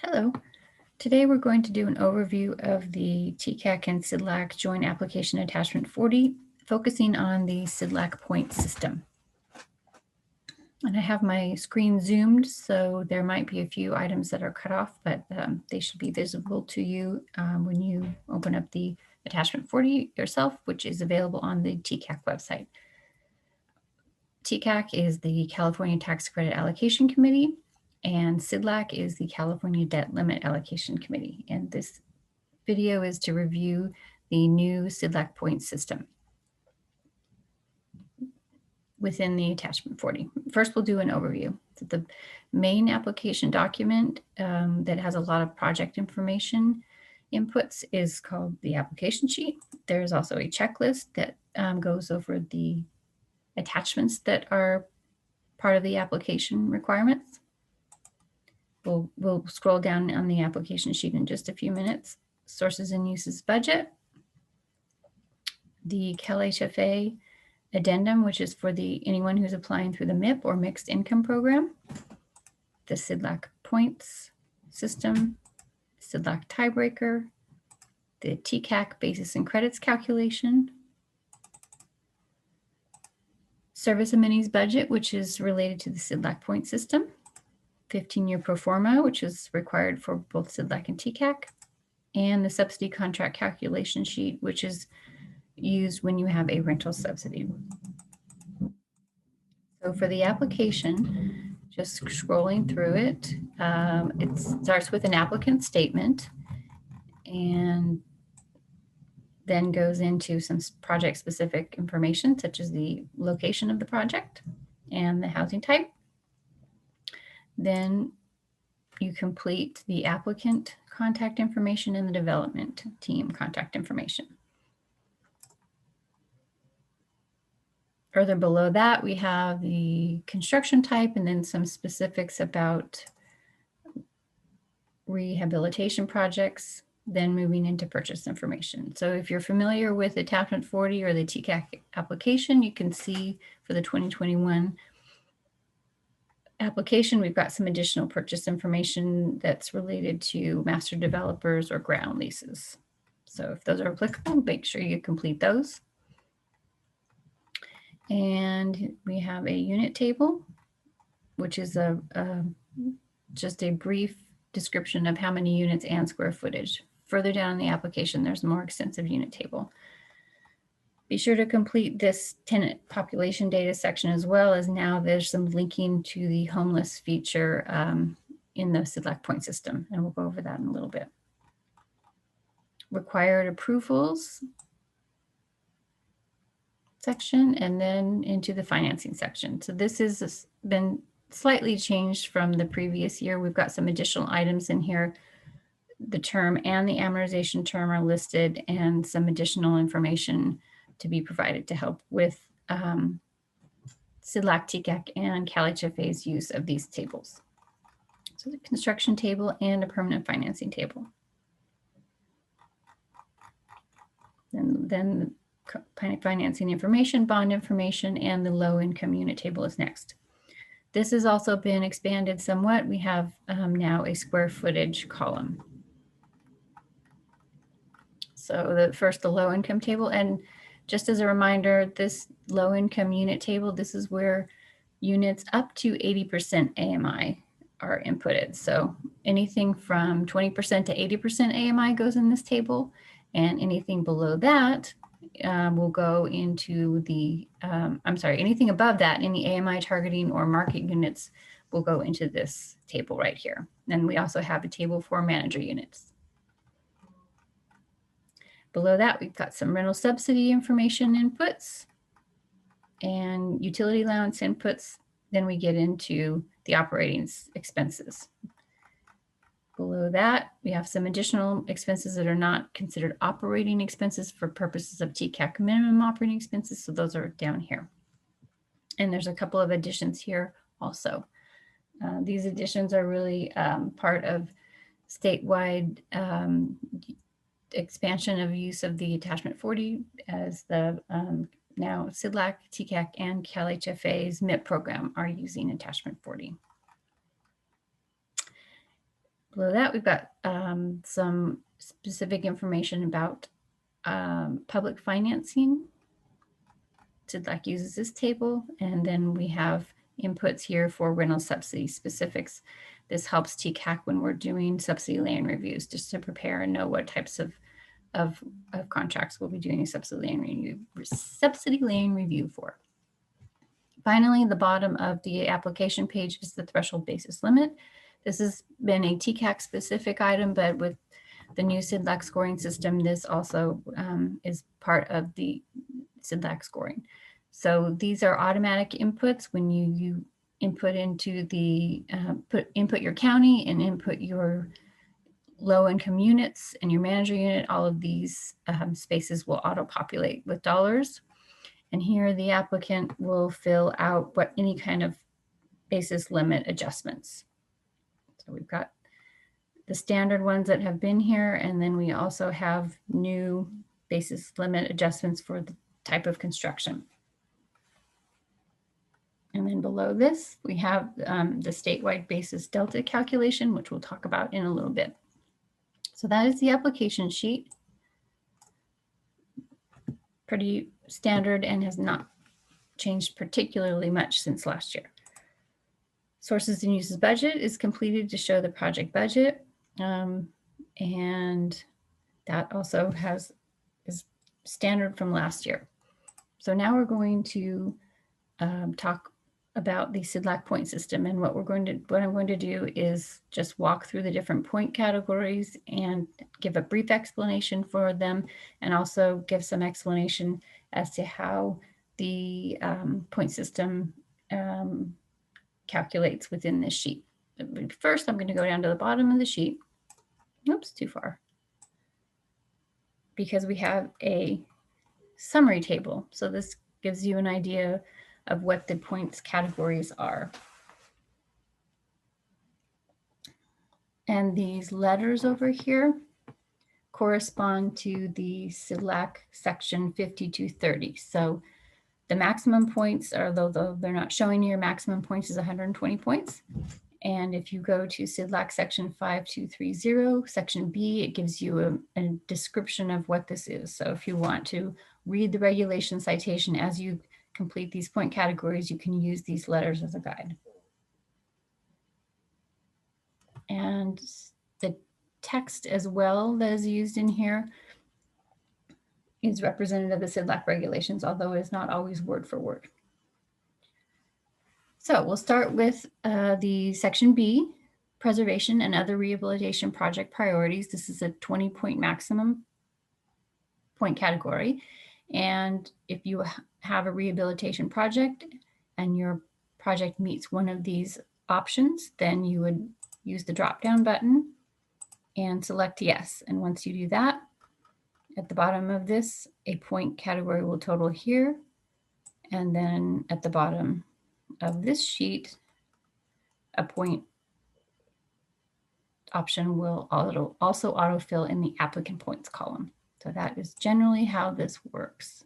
Hello. Today we're going to do an overview of the TCAC and CDLAC Joint Application Attachment 40, focusing on the CDLAC point system. And I have my screen zoomed, so there might be a few items that are cut off, but they should be visible to you when you open up the Attachment 40 yourself, which is available on the TCAC website. TCAC is the California Tax Credit Allocation Committee, and CDLAC is the California Debt Limit Allocation Committee. And this video is to review the new CDLAC point system within the attachment 40. First, we'll do an overview. So the main application document that has a lot of project information inputs is called the application sheet. There's also a checklist that goes over the attachments that are part of the application requirements. We'll scroll down on the application sheet in just a few minutes. Sources and uses budget, the CalHFA addendum, which is for anyone who's applying through the MIP or mixed income program, the CDLAC points system, CDLAC tiebreaker, the TCAC basis and credits calculation, service amenities budget, which is related to the CDLAC point system, 15-year pro forma, which is required for both CDLAC and TCAC, and the subsidy contract calculation sheet, which is used when you have a rental subsidy. So for the application, just scrolling through it, it starts with an applicant statement and then goes into some project-specific information, such as the location of the project and the housing type. Then you complete the applicant contact information and the development team contact information. Further below that, we have the construction type and then some specifics about rehabilitation projects, then moving into purchase information. So if you're familiar with Attachment 40 or the TCAC application, you can see for the 2021 application, we've got some additional purchase information that's related to master developers or ground leases. So if those are applicable, make sure you complete those. And we have a unit table, which is just a brief description of how many units and square footage. Further down in the application, there's a more extensive unit table. Be sure to complete this tenant population data section, as well as now there's some linking to the homeless feature in the CDLAC point system, and we'll go over that in a little bit. Required approvals section, and then into the financing section. So this has been slightly changed from the previous year. We've got some additional items in here. The term and the amortization term are listed, and some additional information to be provided to help with CDLAC, TCAC, and CalHFA's use of these tables. So the construction table and a permanent financing table. And then financing information, bond information, and the low income unit table is next. This has also been expanded somewhat. We have now a square footage column. So the low income table, and just as a reminder, this low income unit table, this is where units up to 80% AMI are inputted. So anything from 20% to 80% AMI goes in this table, and anything below that will go into the, anything above that, any AMI targeting or market units will go into this table right here. And we also have a table for manager units. Below that, we've got some rental subsidy information inputs and utility allowance inputs. Then we get into the operating expenses. Below that, we have some additional expenses that are not considered operating expenses for purposes of TCAC minimum operating expenses. So those are down here. And there's a couple of additions here also. These additions are really part of statewide expansion of use of the attachment 40 as the now CDLAC, TCAC, and CalHFA's MIP program are using attachment 40. Below that, we've got some specific information about public financing. CDLAC uses this table, and then we have inputs here for rental subsidy specifics. This helps TCAC when we're doing subsidy land reviews, just to prepare and know what types of contracts we'll be doing a subsidy land review for. Finally, the bottom of the application page is the threshold basis limit. This has been a TCAC specific item, but with the new CDLAC scoring system, this also is part of the CDLAC scoring. So these are automatic inputs when you input into the, input your county and input your low income units and your manager unit. All of these spaces will auto-populate with dollars. And here the applicant will fill out what any kind of basis limit adjustments. So we've got the standard ones that have been here, and then we also have new basis limit adjustments for the type of construction. And then below this, we have the statewide basis delta calculation, which we'll talk about in a little bit. So that is the application sheet. Pretty standard and has not changed particularly much since last year. Sources and uses budget is completed to show the project budget. And that also is standard from last year. So now we're going to talk about the CDLAC point system, and what I'm going to do is just walk through the different point categories and give a brief explanation for them, and also give some explanation as to how the point system calculates within this sheet. First, I'm going to go down to the bottom of the sheet. Oops, too far. Because we have a summary table. So this gives you an idea of what the points categories are. And these letters over here correspond to the CDLAC section 5230. So the maximum points are, though they're not showing your maximum points, is 120 points. And if you go to CDLAC section 5230, section B, it gives you a description of what this is. So if you want to read the regulation citation as you complete these point categories, you can use these letters as a guide. And the text as well that is used in here is representative of the CDLAC regulations, although it is not always word for word. So we'll start with the section B, preservation and other rehabilitation project priorities. This is a 20-point maximum point category. And if you have a rehabilitation project and your project meets one of these options, then you would use the drop-down button and select yes. And once you do that, at the bottom of this, a point category will total here. And then at the bottom of this sheet, a point option will also autofill in the applicant points column. So that is generally how this works.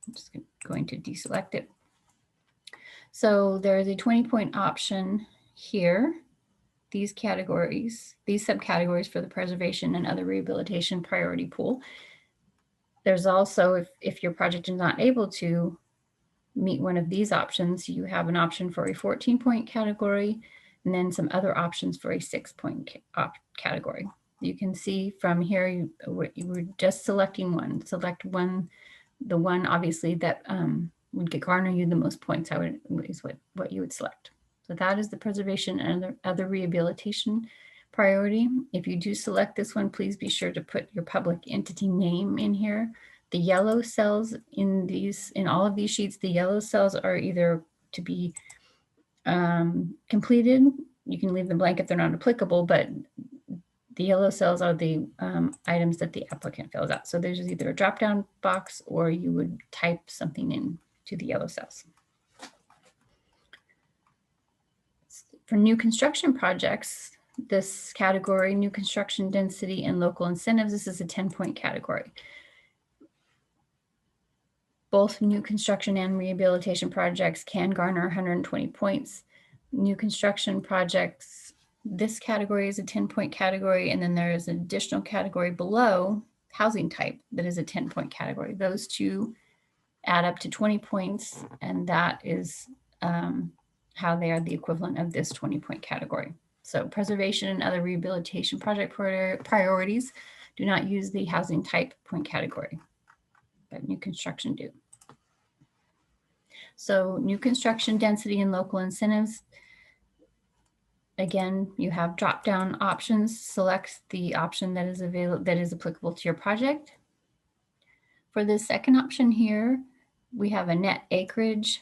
I'm just going to deselect it. So there is a 20-point option here. These categories, these subcategories for the preservation and other rehabilitation priority pool. There's also, if your project is not able to meet one of these options, you have an option for a 14-point category, and then some other options for a 6-point category. You can see from here, you were just selecting one. Select one, the one obviously that would garner you the most points. Is what you would select. So that is the preservation and other rehabilitation priority. If you do select this one, please be sure to put your public entity name in here. The yellow cells in all of these sheets, the yellow cells are either to be completed. You can leave them blank if they're not applicable, but the yellow cells are the items that the applicant fills out. So there's either a drop-down box or you would type something into the yellow cells. For new construction projects, this category, new construction density and local incentives, this is a 10-point category. Both new construction and rehabilitation projects can garner 120 points. New construction projects this category is a 10-point category, and then there is an additional category below, housing type, that is a 10-point category. Those two add up to 20 points, and that is how they are the equivalent of this 20-point category. So preservation and other rehabilitation project priorities do not use the housing type point category, but new construction do. So new construction density and local incentives. Again, you have drop-down options. Select the option that is available, that is applicable to your project. For the second option here, we have a net acreage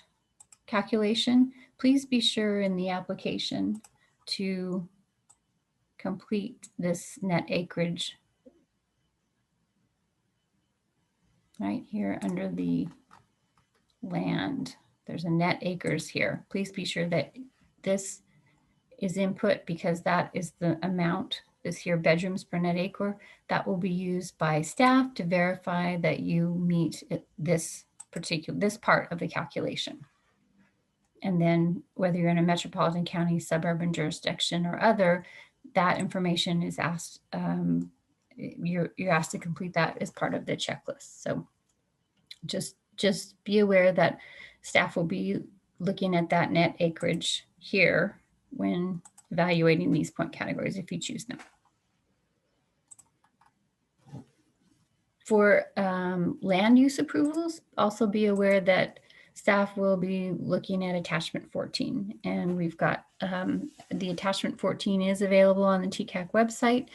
calculation. Please be sure in the application to complete this net acreage right here under the land. There's a net acres here. Please be sure that this is input, because that is the amount, this here bedrooms per net acre, that will be used by staff to verify that you meet this part of the calculation. And then whether you're in a metropolitan county, suburban jurisdiction, or other, that information is asked, you're asked to complete that as part of the checklist. So just be aware that staff will be looking at that net acreage here when evaluating these point categories if you choose them. For land use approvals, also be aware that staff will be looking at attachment 14, and we've got the attachment 14 is available on the TCAC website.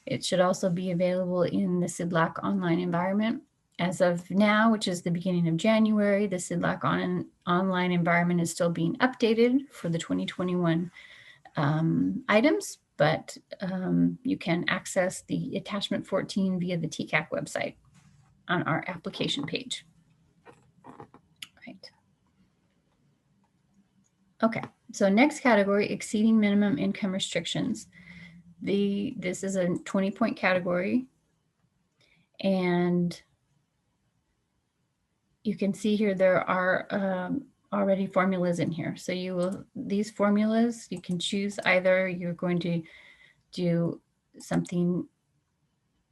It should also be available in the CDLAC online environment. As of now, which is the beginning of January, the CDLAC online environment is still being updated for the 2021 items, but you can access the attachment 14 via the TCAC website on our application page. Right. Okay, so next category, exceeding minimum income restrictions. This is a 20-point category, and you can see here there are already formulas in here. So these formulas, you can choose either you're going to do something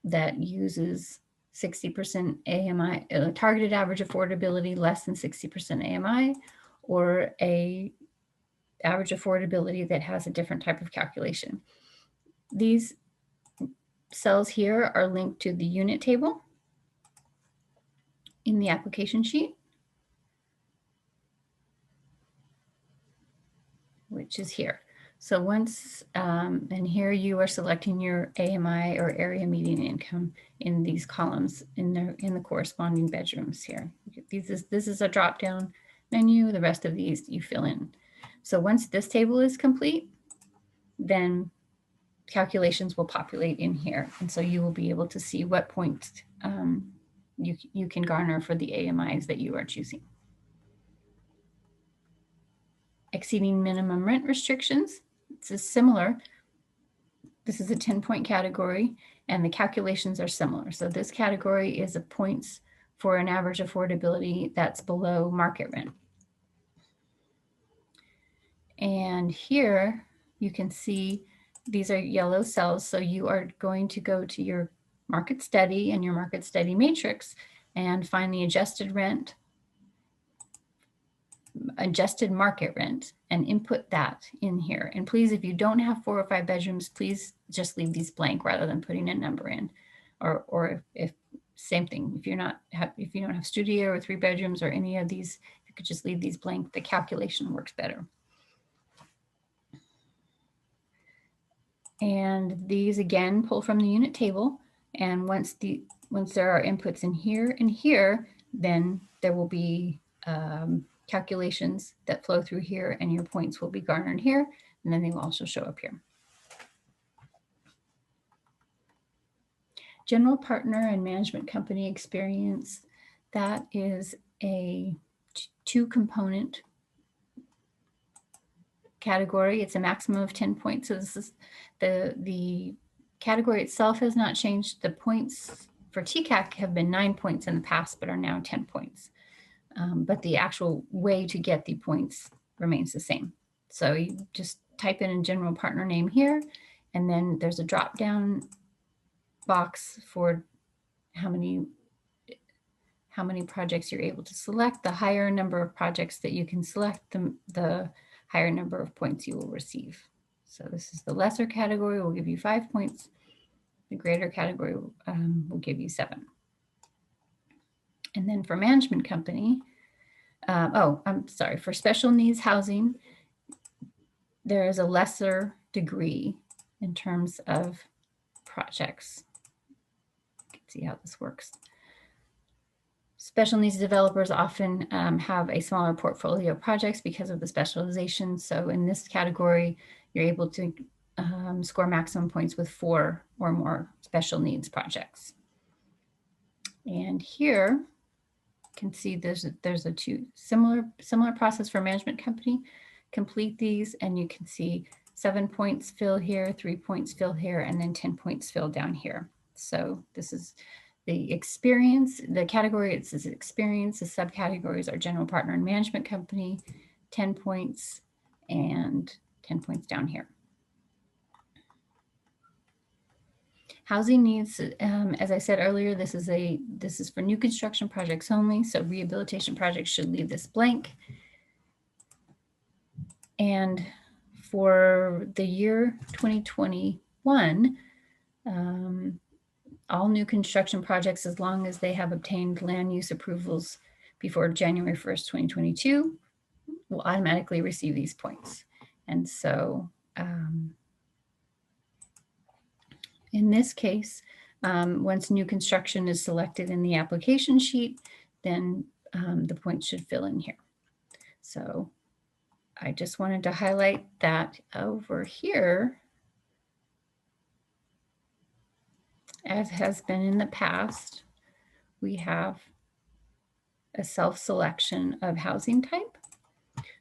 that uses 60% AMI, targeted average affordability less than 60% AMI, or a average affordability that has a different type of calculation. These cells here are linked to the unit table in the application sheet, which is here. So once, and here you are selecting your AMI or area median income in these columns in the corresponding bedrooms here. This is a drop-down menu. The rest of these you fill in. So once this table is complete, then calculations will populate in here. And so you will be able to see what points you can garner for the AMIs that you are choosing. Exceeding minimum rent restrictions. It's similar. This is a 10-point category, and the calculations are similar. So this category is of points for an average affordability that's below market rent. And here you can see these are yellow cells. So you are going to go to your market study and your market study matrix and find the adjusted rent, adjusted market rent, and input that in here. And please, if you don't have 4 or 5 bedrooms, please just leave these blank rather than putting a number in. Or if same thing, if you don't have studio or 3 bedrooms or any of these, you could just leave these blank. The calculation works better. And these again pull from the unit table. And once there are inputs in here and here, then there will be calculations that flow through here, and your points will be garnered here, and then they will also show up here. General partner and management company experience, that is a 2-component category. It's a maximum of 10 points. So this is the category itself has not changed. The points for TCAC have been 9 points in the past, but are now 10 points. But the actual way to get the points remains the same. So you just type in a general partner name here, and then there's a drop down box for how many projects you're able to select. The higher number of projects that you can select, the higher number of points you will receive. So this is the lesser category, will give you 5 points. The greater category will give you 7. And then for management company, for special needs housing, there is a lesser degree in terms of projects. You can see how this works. Special needs developers often have a smaller portfolio of projects because of the specialization. So in this category, you're able to score maximum points with 4 or more special needs projects. And here you can see there's a similar process for management company. Complete these and you can see 7 points fill here, 3 points fill here, and then 10 points fill down here. So this is the experience, the category, it says experience, the subcategories are general partner and management company, 10 points and 10 points down here. Housing needs, as I said earlier, this is for new construction projects only, so rehabilitation projects should leave this blank. And for the year 2021, all new construction projects, as long as they have obtained land use approvals before January 1st, 2022, will automatically receive these points. And so in this case, once new construction is selected in the application sheet, then the points should fill in here. So I just wanted to highlight that over here, as has been in the past, we have a self-selection of housing type.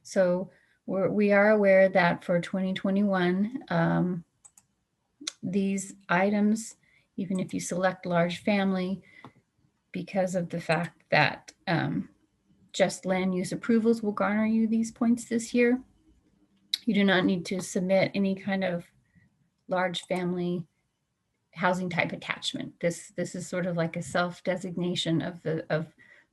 So we are aware that for 2021, these items, even if you select large family, because of the fact that just land use approvals will garner you these points this year, you do not need to submit any kind of large family housing type attachment. This is sort of like a self-designation of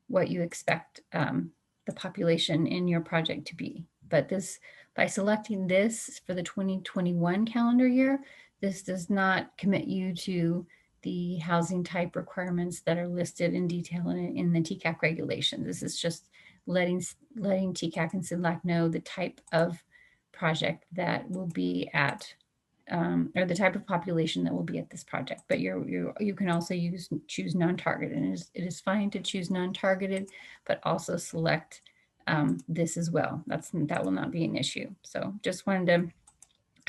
what you expect the population in your project to be. But this, by selecting this for the 2021 calendar year, this does not commit you to the housing type requirements that are listed in detail in the TCAC regulations. This is just letting TCAC and CDLAC know the type of project that will be at or the type of population that will be at this project. But you can also choose non-targeted, and it is fine to choose non-targeted, but also select this as well. That will not be an issue. So just wanted to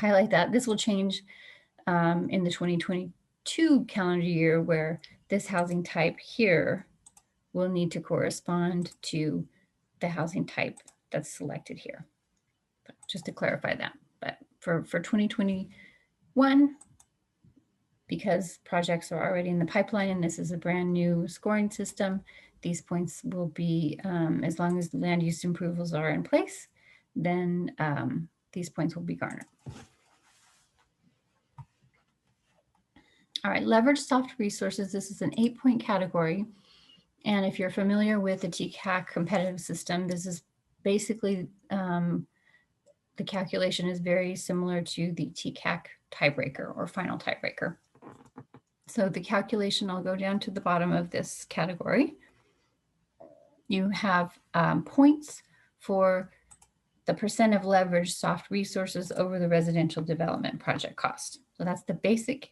highlight that. This will change in the 2022 calendar year, where this housing type here will need to correspond to the housing type that's selected here. But just to clarify that. But for 2021, because projects are already in the pipeline and this is a brand new scoring system, these points will be, as long as the land use approvals are in place, then these points will be garnered. All right, leverage soft resources. This is an 8-point category. And if you're familiar with the TCAC competitive system, this is basically, the calculation is very similar to the TCAC tiebreaker or final tiebreaker. So the calculation, I'll go down to the bottom of this category. You have points for the percent of leverage soft resources over the residential development project cost. So that's the basic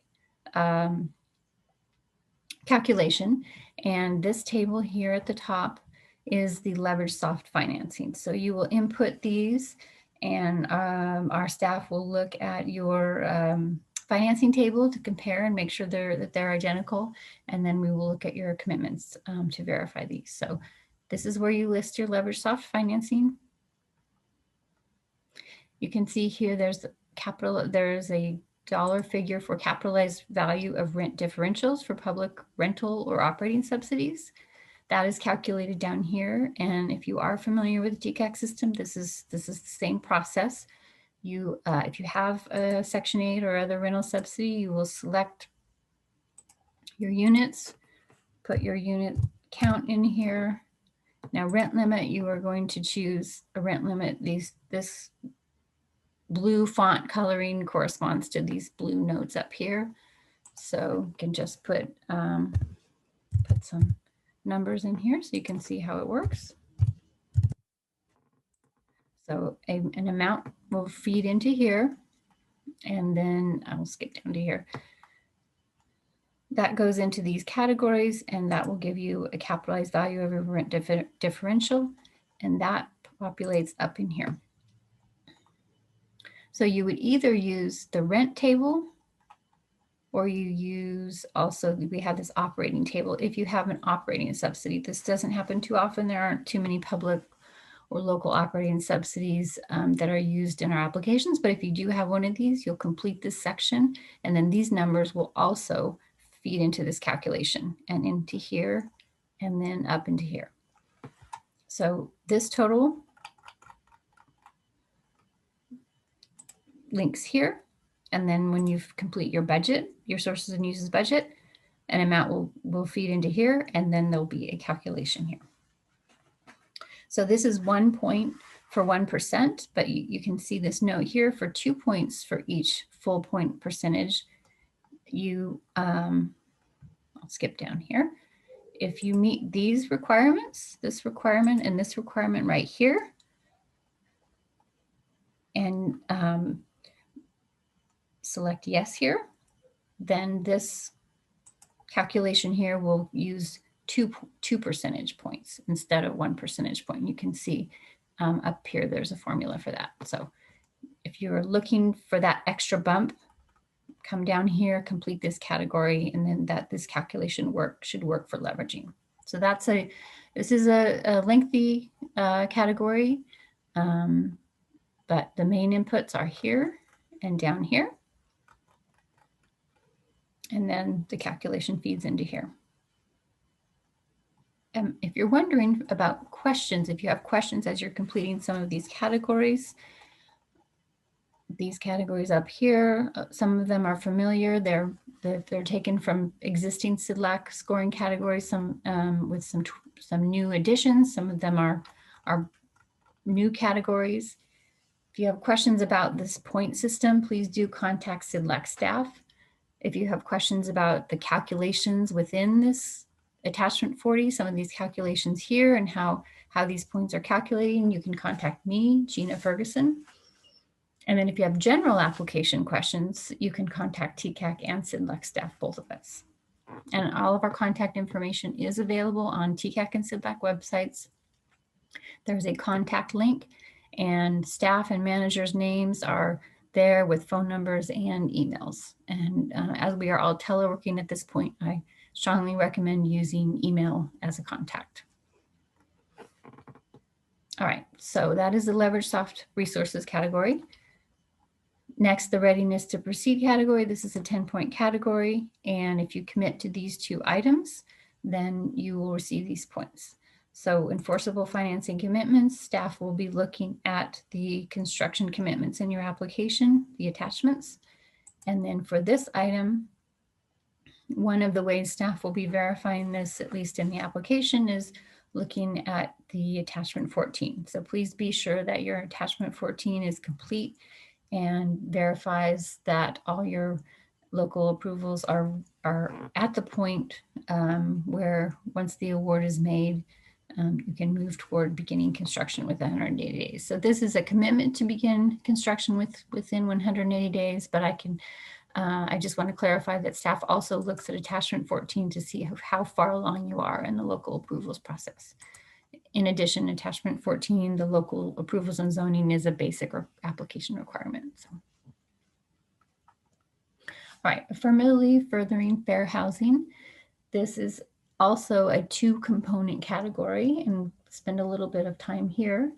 calculation. And this table here at the top is the leverage soft financing. So you will input these, and our staff will look at your financing table to compare and make sure that they're identical. And then we will look at your commitments to verify these. So this is where you list your leverage soft financing. You can see here there's a dollar figure for capitalized value of rent differentials for public rental or operating subsidies. That is calculated down here. And if you are familiar with the TCAC system, this is the same process. if you have a Section 8 or other rental subsidy, you will select your units, put your unit count in here. Now rent limit, you are going to choose a rent limit. This blue font coloring corresponds to these blue notes up here. So you can just put some numbers in here so you can see how it works. So an amount will feed into here, and then I'll skip down to here. That goes into these categories, and that will give you a capitalized value of your rent differential, and that populates up in here. So you would either use the rent table, or you use also, we have this operating table if you have an operating subsidy. This doesn't happen too often. There aren't too many public or local operating subsidies that are used in our applications. But if you do have one of these, you'll complete this section, and then these numbers will also feed into this calculation and into here, and then up into here. So this total links here. And then when you complete your budget, your sources and uses budget, an amount will feed into here, and then there'll be a calculation here. So this is 1 point for 1%, but you can see this note here for 2 points for each full point percentage. I'll skip down here. If you meet these requirements, this requirement and this requirement right here, and select yes here, then this calculation here will use two percentage points instead of 1 percentage point. You can see up here, there's a formula for that. So if you're looking for that extra bump, come down here, complete this category, and then this calculation should work for leveraging. So this is a lengthy category, but the main inputs are here and down here. And then the calculation feeds into here. If you're wondering about questions, if you have questions as you're completing some of these categories up here, some of them are familiar. They're taken from existing CDLAC scoring categories, some with some new additions. Some of them are new categories. If you have questions about this point system, please do contact CDLAC staff. If you have questions about the calculations within this attachment 40, some of these calculations here and how these points are calculating, you can contact me, Gina Ferguson. And then if you have general application questions, you can contact TCAC and CDLAC staff, both of us. And all of our contact information is available on TCAC and CDLAC websites. There's a contact link, and staff and managers' names are there with phone numbers and emails. And as we are all teleworking at this point, I strongly recommend using email as a contact. All right, so that is the Leverage Soft Resources category. Next, the Readiness to Proceed category. This is a 10-point category, and if you commit to these 2 items, then you will receive these points. So enforceable financing commitments, staff will be looking at the construction commitments in your application, the attachments. And then for this item, one of the ways staff will be verifying this, at least in the application, is looking at the attachment 14. So please be sure that your attachment 14 is complete and verifies that all your local approvals are at the point where once the award is made, you can move toward beginning construction within 180 days. So this is a commitment to begin construction within 180 days, but I just want to clarify that staff also looks at attachment 14 to see how far along you are in the local approvals process. In addition, attachment 14, the local approvals and zoning, is a basic application requirement. So. All right, affirmatively furthering fair housing. This is also a 2-component category, and spend a little bit of time here.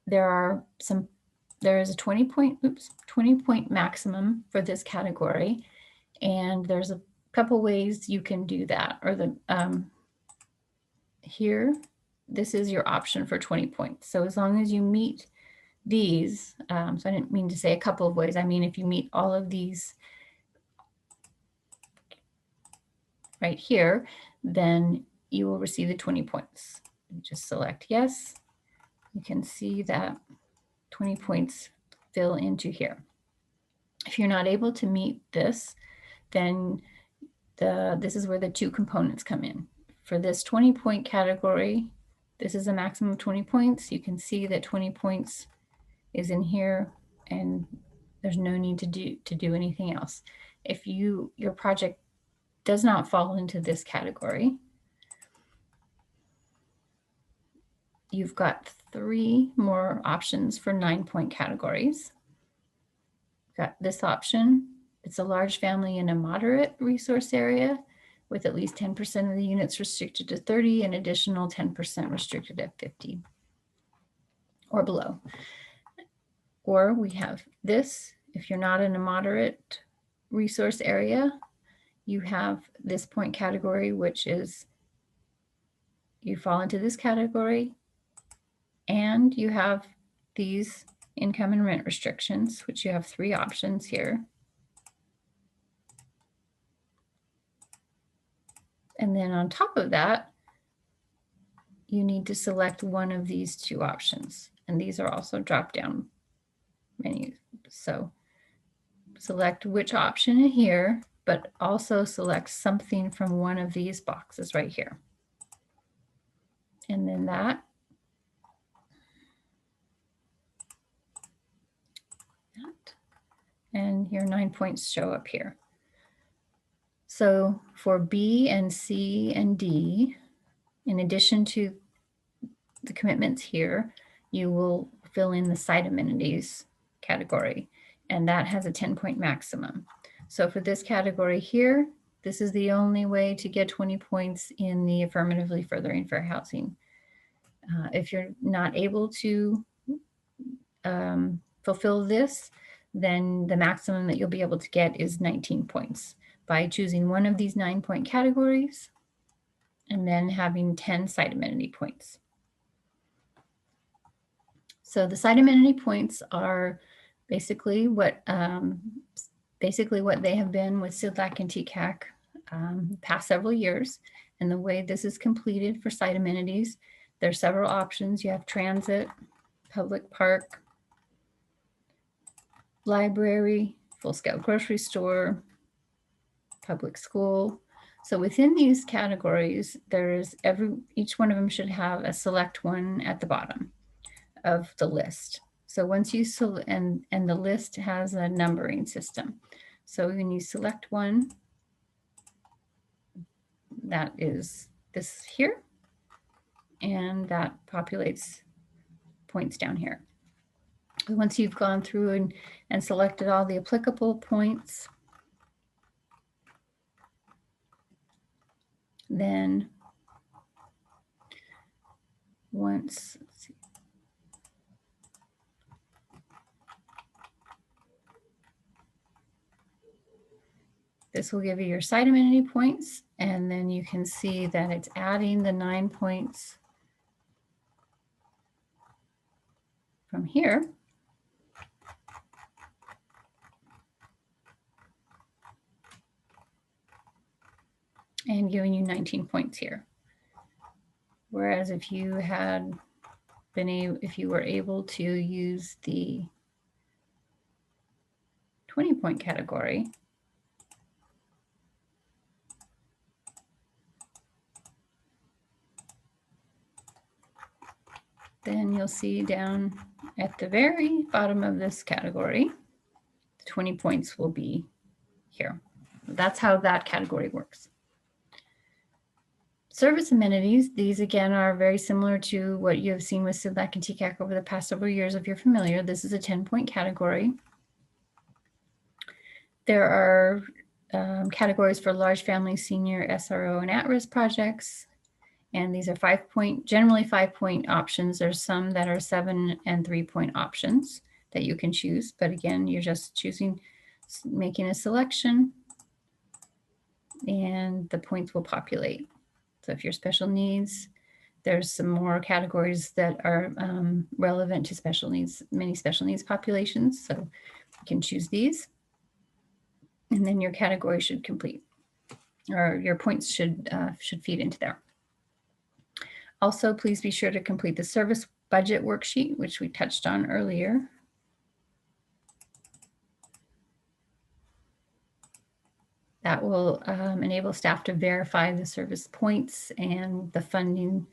There is a 20-point maximum for this category, and there's a couple ways you can do that. Or here, this is your option for 20 points. So as long as you meet these, so I didn't mean to say a couple of ways. I mean, if you meet all of these right here, then you will receive the 20 points. You just select yes. You can see that 20 points fill into here. If you're not able to meet this, then this is where the two components come in. For this 20-point category, this is a maximum of 20 points. You can see that 20 points is in here, and there's no need to do anything else. If your project does not fall into this category, you've got 3 more options for 9-point categories. Got this option. It's a large family in a moderate resource area with at least 10% of the units restricted to 30 and additional 10% restricted at 50 or below. Or we have this, if you're not in a moderate resource area, you have this point category, which is you fall into this category, and you have these income and rent restrictions, which you have 3 options here. And then on top of that, you need to select one of these 2 options. And these are also drop-down menus. So select which option here, but also select something from one of these boxes right here. And then that. And your 9 points show up here. So for B and C and D, in addition to the commitments here, you will fill in the site amenities category, and that has a 10-point maximum. So for this category here, this is the only way to get 20 points in the affirmatively furthering fair housing. If you're not able to fulfill this, then the maximum that you'll be able to get is 19 points by choosing one of these 9-point categories and then having 10 site amenity points. So the site amenity points are basically what they have been with CDLAC and TCAC past several years. And the way this is completed for site amenities, there are several options. You have transit, public park, library, full-scale grocery store, public school. So within these categories, each one of them should have a select one at the bottom of the list. So once you select, and the list has a numbering system. So when you select one, that is this here, and that populates points down here. Once you've gone through and selected all the applicable points, then let's see. This will give you your site amenity points, and then you can see that it's adding the 9 points from here. And giving you 19 points here. Whereas if you were able to use the 20-point category, then you'll see down at the very bottom of this category, the 20 points will be here. That's how that category works. Service amenities, these again are very similar to what you have seen with CDLAC and TCAC over the past several years if you're familiar. This is a 10-point category. There are categories for large family, senior, SRO, and at-risk projects. And these are generally 5-point options. There's some that are 7 and 3-point options that you can choose. But again, you're just making a selection, and the points will populate. So if you're special needs, There's some more categories that are relevant to special needs, many special needs populations. So you can choose these, and then your category should complete, or your points should feed into there. Also, please be sure to complete the service budget worksheet, which we touched on earlier. That will enable staff to verify the service points and the funding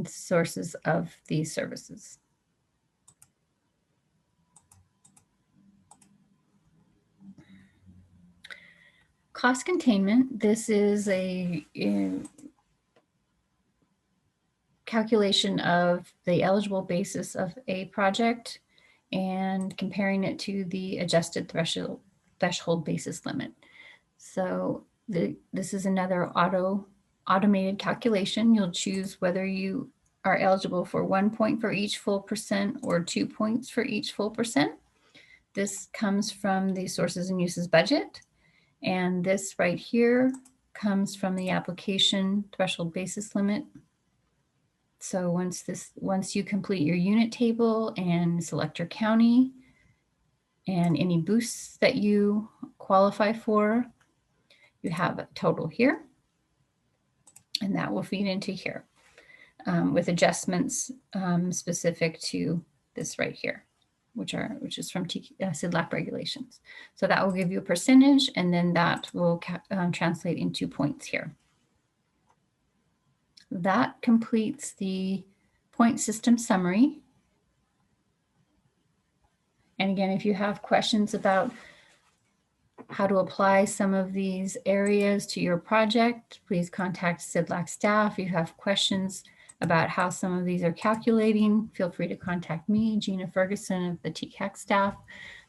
sources of these services. Cost containment. This is a calculation of the eligible basis of a project and comparing it to the adjusted threshold basis limit. So this is another automated calculation. You'll choose whether you are eligible for 1 point for each full percent or 2 points for each full percent. This comes from the sources and uses budget. And this right here comes from the application threshold basis limit. So once you complete your unit table and select your county and any boosts that you qualify for, you have a total here, and that will feed into here with adjustments specific to this right here, which is from CDLAC regulations. So that will give you a percentage, and then that will translate into points here. That completes the point system summary. And again, if you have questions about how to apply some of these areas to your project, please contact CDLAC staff. If you have questions about how some of these are calculating, feel free to contact me, Gina Ferguson of the TCAC staff.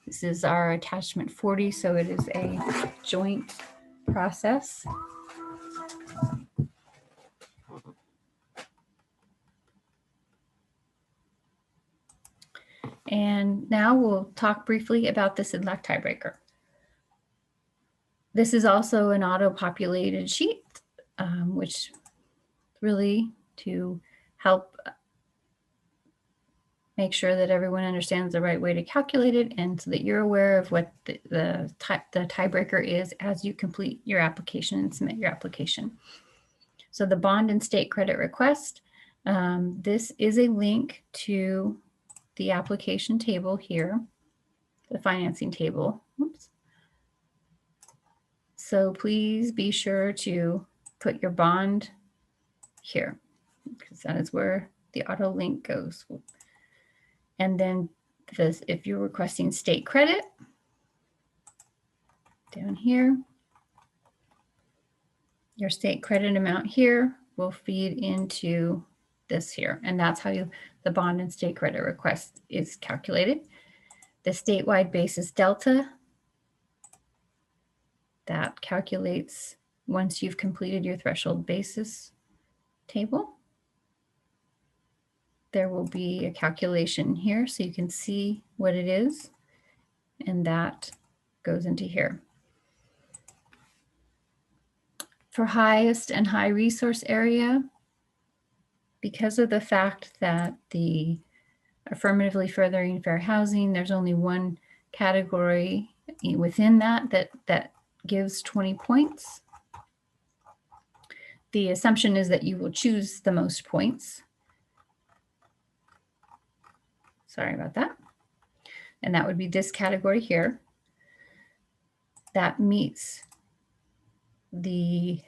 This is our attachment 40, so it is a joint process. And now we'll talk briefly about the CDLAC tiebreaker. This is also an auto-populated sheet, which really to help make sure that everyone understands the right way to calculate it, and so that you're aware of what the tiebreaker is as you complete your application and submit your application. So the bond and state credit request, this is a link to the application table here, the financing table. Oops. So please be sure to put your bond here, because that is where the auto link goes. And then if you're requesting state credit, down here, your state credit amount here will feed into this here. And that's how the bond and state credit request is calculated. The statewide basis delta, that calculates once you've completed your threshold basis table. There will be a calculation here so you can see what it is, and that goes into here. For highest and high resource area, because of the fact that the affirmatively furthering fair housing, there's only one category within that gives 20 points. The assumption is that you will choose the most points. Sorry about that. And that would be this category here. That meets the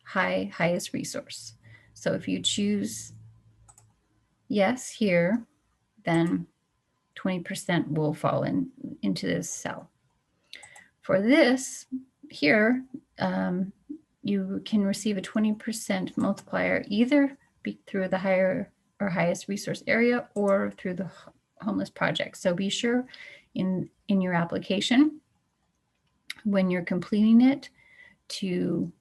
highest resource. So if you choose yes here, then 20% will fall into this cell. For this here, you can receive a 20% multiplier either through the higher or highest resource area or through the homeless project. So be sure in your application, when you're completing it, to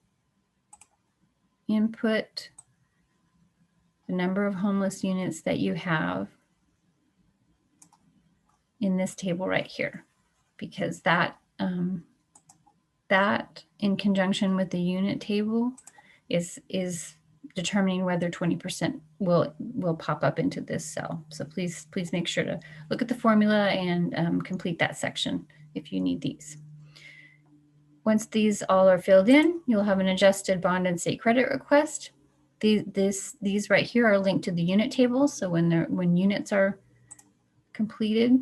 input the number of homeless units that you have in this table right here, because that in conjunction with the unit table is determining whether 20% will pop up into this cell. So please make sure to look at the formula and complete that section if you need these. Once these all are filled in, you'll have an adjusted bond and state credit request. These right here are linked to the unit table. So when units are completed,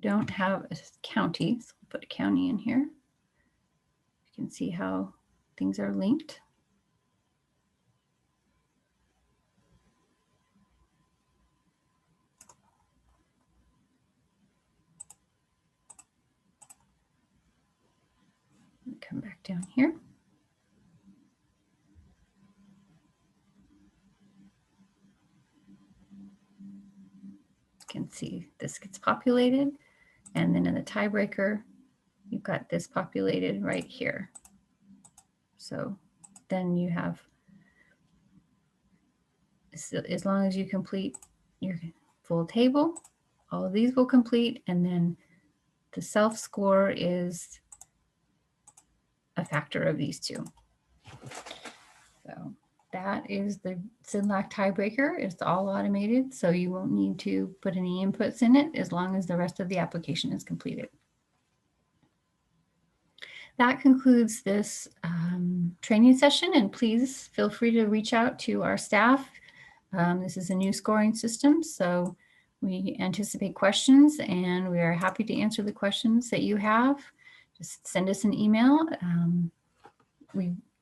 don't have a county, so we'll put a county in here. You can see how things are linked. Come back down here. You can see this gets populated, and then in the tiebreaker, you've got this populated right here. So then you have, as long as you complete your full table, all of these will complete, and then the self score is a factor of these two. So that is the CDLAC tiebreaker. It's all automated, so you won't need to put any inputs in it as long as the rest of the application is completed. That concludes this training session, and please feel free to reach out to our staff. This is a new scoring system, so we anticipate questions, and we are happy to answer the questions that you have. Just send us an email.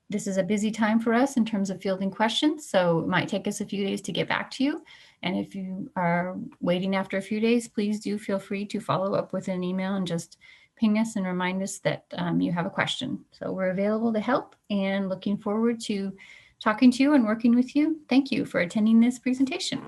This is a busy time for us in terms of fielding questions, so it might take us a few days to get back to you. And if you are waiting after a few days, please do feel free to follow up with an email and just ping us and remind us that you have a question. So we're available to help and looking forward to talking to you and working with you. Thank you for attending this presentation.